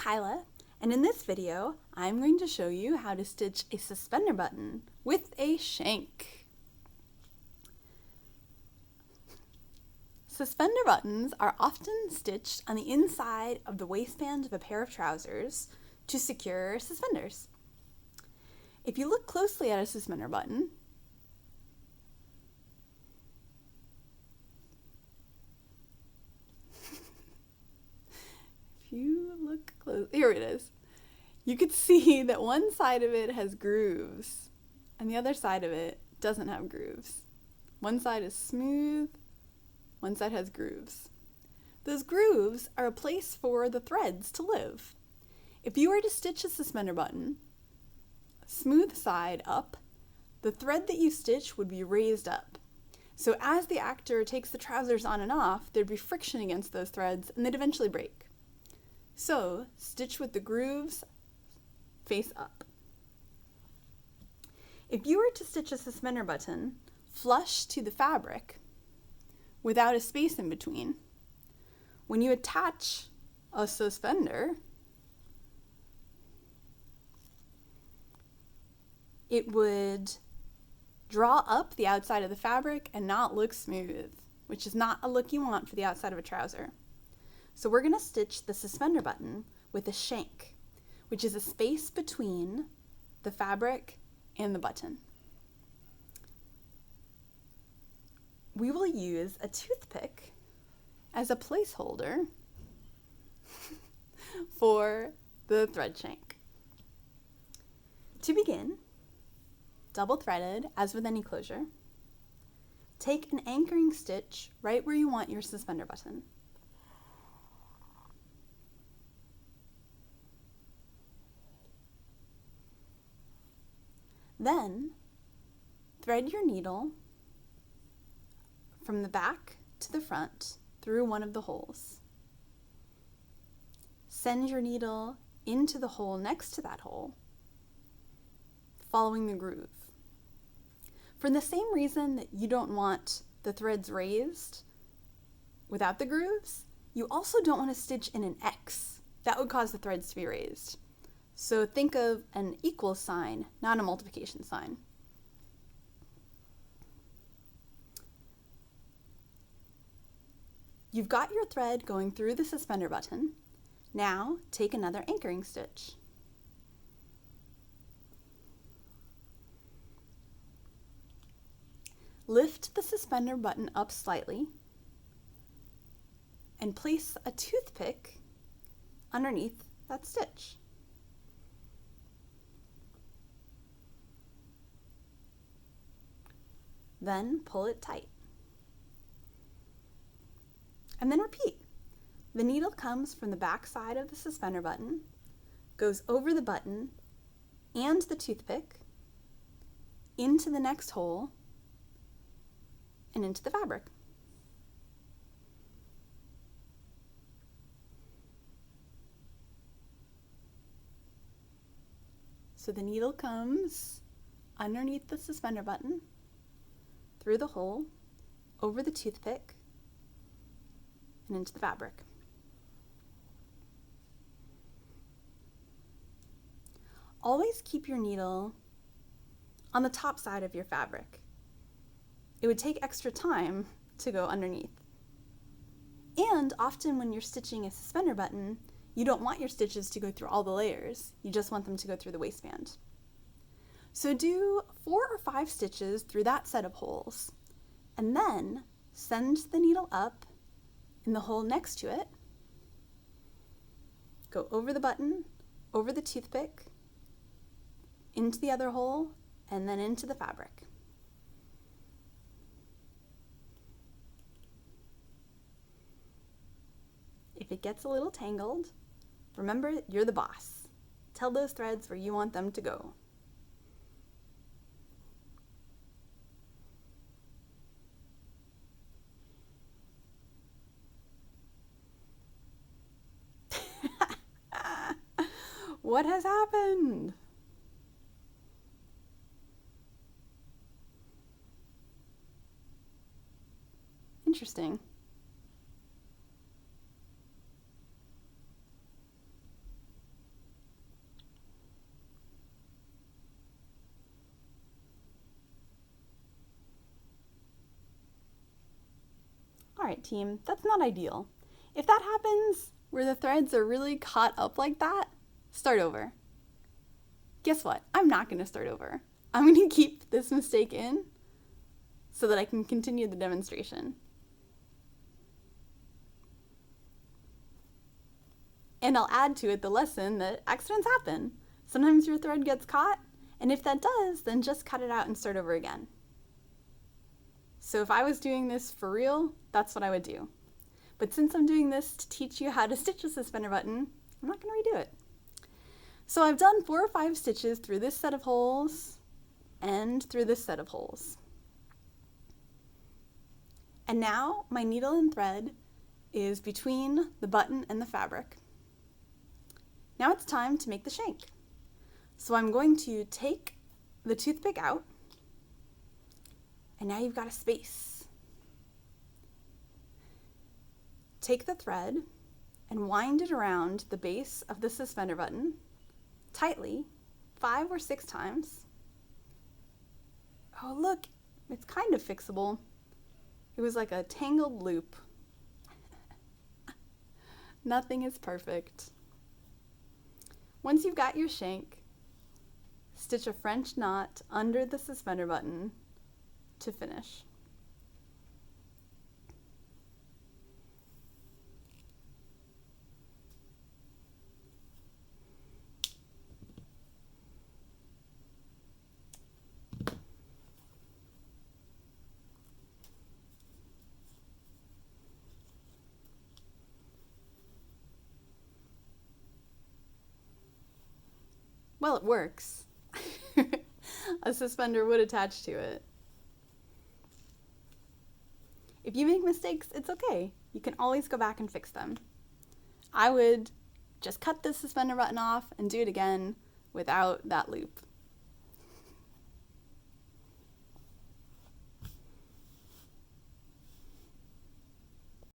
Kyla, and in this video, I'm going to show you how to stitch a suspender button with a shank. Suspender buttons are often stitched on the inside of the waistband of a pair of trousers to secure suspenders. If you look closely at a suspender button, here it is. You could see that one side of it has grooves and the other side of it doesn't have grooves. One side is smooth, one side has grooves. Those grooves are a place for the threads to live. If you were to stitch a suspender button, smooth side up, the thread that you stitch would be raised up. So as the actor takes the trousers on and off, there'd be friction against those threads and they'd eventually break. So stitch with the grooves face up. If you were to stitch a suspender button flush to the fabric without a space in between, when you attach a suspender, it would draw up the outside of the fabric and not look smooth, which is not a look you want for the outside of a trouser. So we're going to stitch the suspender button with a shank, which is a space between the fabric and the button. We will use a toothpick as a placeholder for the thread shank. To begin, double threaded as with any closure, take an anchoring stitch right where you want your suspender button. Then, thread your needle from the back to the front through one of the holes. Send your needle into the hole next to that hole, following the groove. For the same reason that you don't want the threads raised without the grooves, you also don't want to stitch in an X. That would cause the threads to be raised. So think of an equal sign, not a multiplication sign. You've got your thread going through the suspender button. Now take another anchoring stitch. Lift the suspender button up slightly and place a toothpick underneath that stitch. Then pull it tight. And then repeat. The needle comes from the back side of the suspender button, goes over the button and the toothpick, into the next hole, and into the fabric. So the needle comes underneath the suspender button, through the hole, over the toothpick, and into the fabric. Always keep your needle on the top side of your fabric. It would take extra time to go underneath. And often when you're stitching a suspender button, you don't want your stitches to go through all the layers. You just want them to go through the waistband. So do 4 or 5 stitches through that set of holes, and then send the needle up in the hole next to it, go over the button, over the toothpick, into the other hole, and then into the fabric. If it gets a little tangled, remember you're the boss. Tell those threads where you want them to go. What has happened? Interesting. Alright team, that's not ideal. If that happens, where the threads are really caught up like that, start over. Guess what? I'm not going to start over. I'm going to keep this mistake in so that I can continue the demonstration. And I'll add to it the lesson that accidents happen. Sometimes your thread gets caught, and if that does, then just cut it out and start over again. So if I was doing this for real, that's what I would do. But since I'm doing this to teach you how to stitch a suspender button, I'm not going to redo it. So I've done 4 or 5 stitches through this set of holes and through this set of holes. And now my needle and thread is between the button and the fabric. Now it's time to make the shank. So I'm going to take the toothpick out, and now you've got a space. Take the thread and wind it around the base of the suspender button tightly 5 or 6 times. Oh look, it's kind of fixable. It was like a tangled loop. Nothing is perfect. Once you've got your shank, stitch a French knot under the suspender button to finish. Well, it works. A suspender would attach to it. If you make mistakes, it's okay. You can always go back and fix them. I would just cut the suspender button off and do it again without that loop.